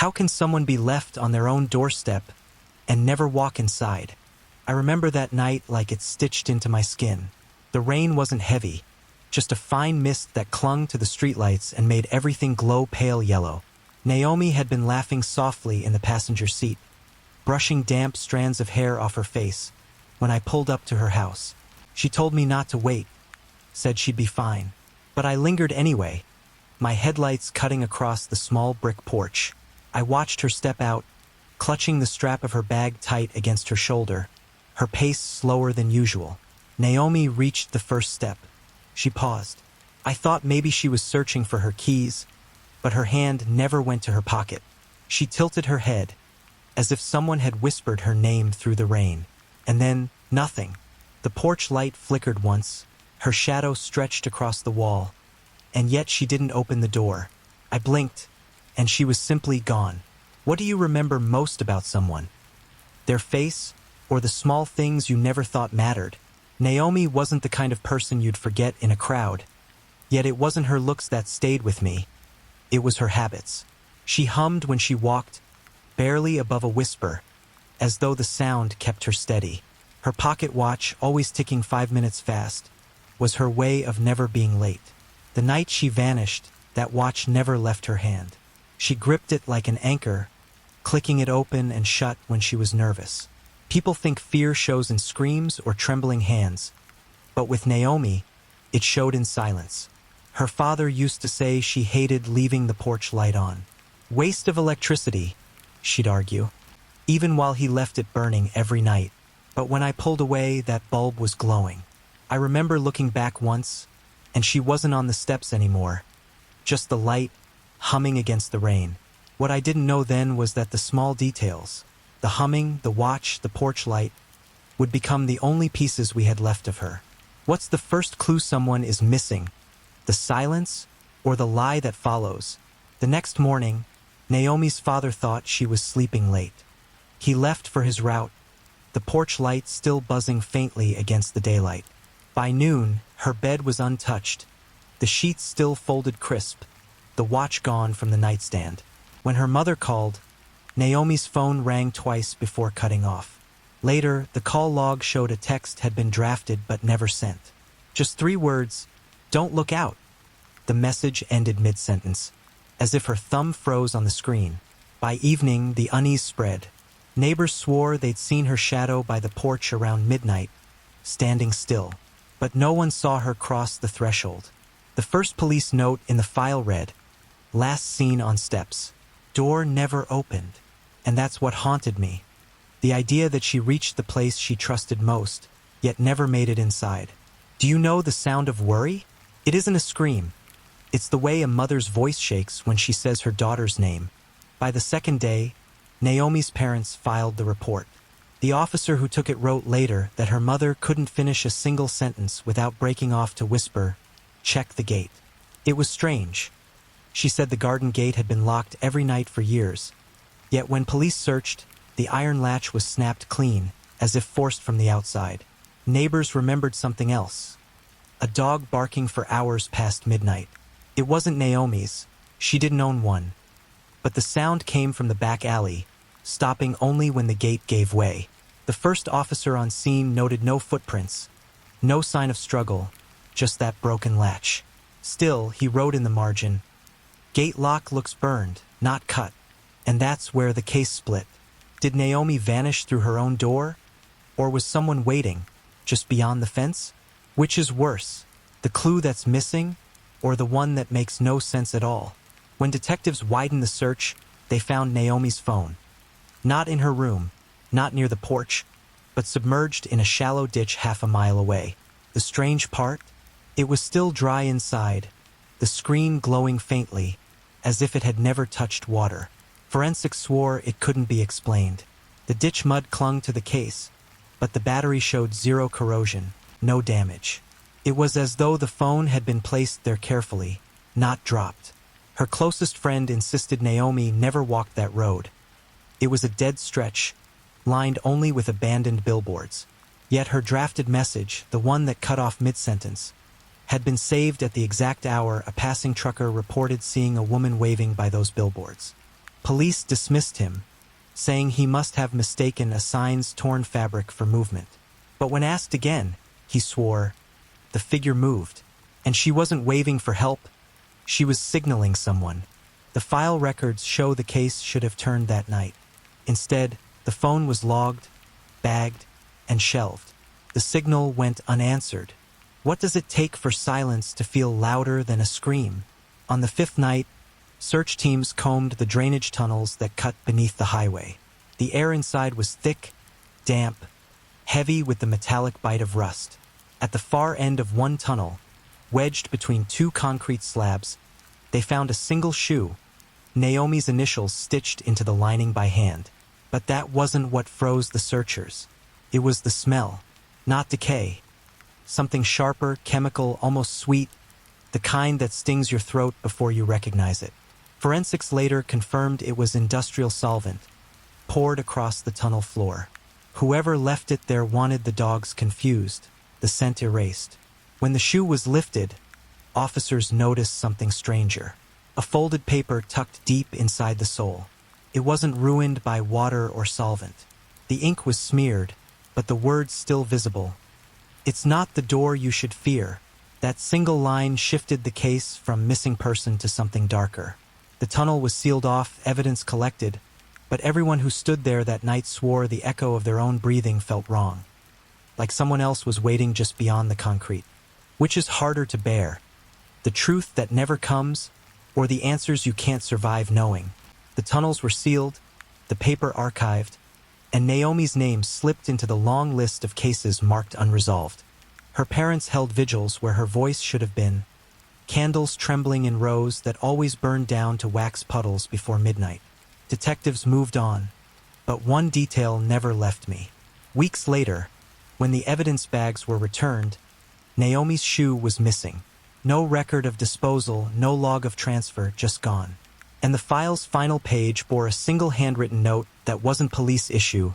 How can someone be left on their own doorstep and never walk inside? I remember that night like it's stitched into my skin. The rain wasn't heavy, just a fine mist that clung to the streetlights and made everything glow pale yellow. Naomi had been laughing softly in the passenger seat, brushing damp strands of hair off her face when I pulled up to her house. She told me not to wait, said she'd be fine. But I lingered anyway, my headlights cutting across the small brick porch. I watched her step out, clutching the strap of her bag tight against her shoulder, her pace slower than usual. Naomi reached the first step. She paused. I thought maybe she was searching for her keys, but her hand never went to her pocket. She tilted her head, as if someone had whispered her name through the rain. And then, nothing. The porch light flickered once, her shadow stretched across the wall, and yet she didn't open the door. I blinked, and she was simply gone. What do you remember most about someone? Their face, or the small things you never thought mattered? Naomi wasn't the kind of person you'd forget in a crowd, yet it wasn't her looks that stayed with me. It was her habits. She hummed when she walked, barely above a whisper, as though the sound kept her steady. Her pocket watch, always ticking 5 minutes fast, was her way of never being late. The night she vanished, that watch never left her hand. She gripped it like an anchor, clicking it open and shut when she was nervous. People think fear shows in screams or trembling hands, but with Naomi, it showed in silence. Her father used to say she hated leaving the porch light on. Waste of electricity, she'd argue, even while he left it burning every night. But when I pulled away, that bulb was glowing. I remember looking back once, and she wasn't on the steps anymore, just the light humming against the rain. What I didn't know then was that the small details, the humming, the watch, the porch light, would become the only pieces we had left of her. What's the first clue someone is missing? The silence or the lie that follows? The next morning, Naomi's father thought she was sleeping late. He left for his route, the porch light still buzzing faintly against the daylight. By noon, her bed was untouched, the sheets still folded crisp, the watch gone from the nightstand. When her mother called, Naomi's phone rang twice before cutting off. Later, the call log showed a text had been drafted but never sent. Just 3 words, "Don't look out." The message ended mid-sentence, as if her thumb froze on the screen. By evening, the unease spread. Neighbors swore they'd seen her shadow by the porch around midnight, standing still. But no one saw her cross the threshold. The first police note in the file read, "Last seen on steps. Door never opened." And that's what haunted me. The idea that she reached the place she trusted most, yet never made it inside. Do you know the sound of worry? It isn't a scream. It's the way a mother's voice shakes when she says her daughter's name. By the second day, Naomi's parents filed the report. The officer who took it wrote later that her mother couldn't finish a single sentence without breaking off to whisper, "Check the gate." It was strange. She said the garden gate had been locked every night for years. Yet when police searched, the iron latch was snapped clean, as if forced from the outside. Neighbors remembered something else. A dog barking for hours past midnight. It wasn't Naomi's. She didn't own one. But the sound came from the back alley, stopping only when the gate gave way. The first officer on scene noted no footprints, no sign of struggle, just that broken latch. Still, he wrote in the margin, "Gate lock looks burned, not cut." And that's where the case split. Did Naomi vanish through her own door? Or was someone waiting, just beyond the fence? Which is worse, the clue that's missing, or the one that makes no sense at all? When detectives widened the search, they found Naomi's phone. Not in her room, not near the porch, but submerged in a shallow ditch half a mile away. The strange part? It was still dry inside, the screen glowing faintly, as if it had never touched water. Forensics swore it couldn't be explained. The ditch mud clung to the case, but the battery showed 0 corrosion, no damage. It was as though the phone had been placed there carefully, not dropped. Her closest friend insisted Naomi never walked that road. It was a dead stretch, lined only with abandoned billboards. Yet her drafted message, the one that cut off mid-sentence, had been saved at the exact hour a passing trucker reported seeing a woman waving by those billboards. Police dismissed him, saying he must have mistaken a sign's torn fabric for movement. But when asked again, he swore the figure moved, and she wasn't waving for help, she was signaling someone. The file records show the case should have turned that night. Instead, the phone was logged, bagged, and shelved. The signal went unanswered. What does it take for silence to feel louder than a scream? On the fifth night, search teams combed the drainage tunnels that cut beneath the highway. The air inside was thick, damp, heavy with the metallic bite of rust. At the far end of one tunnel, wedged between two concrete slabs, they found a single shoe, Naomi's initials stitched into the lining by hand. But that wasn't what froze the searchers. It was the smell, not decay. Something sharper, chemical, almost sweet, the kind that stings your throat before you recognize it. Forensics later confirmed it was industrial solvent, poured across the tunnel floor. Whoever left it there wanted the dogs confused, the scent erased. When the shoe was lifted, officers noticed something stranger. A folded paper tucked deep inside the sole. It wasn't ruined by water or solvent. The ink was smeared, but the words still visible. It's not the door you should fear. That single line shifted the case from missing person to something darker. The tunnel was sealed off, evidence collected, but everyone who stood there that night swore the echo of their own breathing felt wrong. Like someone else was waiting just beyond the concrete. Which is harder to bear? The truth that never comes, or the answers you can't survive knowing? The tunnels were sealed, the paper archived, and Naomi's name slipped into the long list of cases marked unresolved. Her parents held vigils where her voice should have been, candles trembling in rows that always burned down to wax puddles before midnight. Detectives moved on, but one detail never left me. Weeks later, when the evidence bags were returned, Naomi's shoe was missing. No record of disposal, no log of transfer, just gone. And the file's final page bore a single handwritten note that wasn't police issue.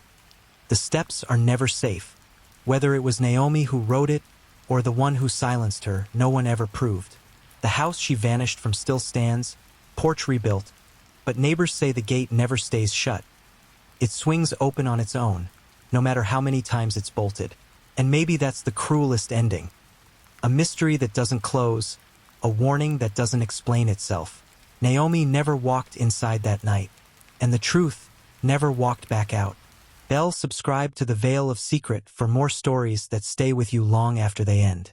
The steps are never safe. Whether it was Naomi who wrote it or the one who silenced her, no one ever proved. The house she vanished from still stands, porch rebuilt, but neighbors say the gate never stays shut. It swings open on its own, no matter how many times it's bolted. And maybe that's the cruelest ending. A mystery that doesn't close, a warning that doesn't explain itself. Naomi never walked inside that night, and the truth never walked back out. Subscribe to the Veil of Secret for more stories that stay with you long after they end.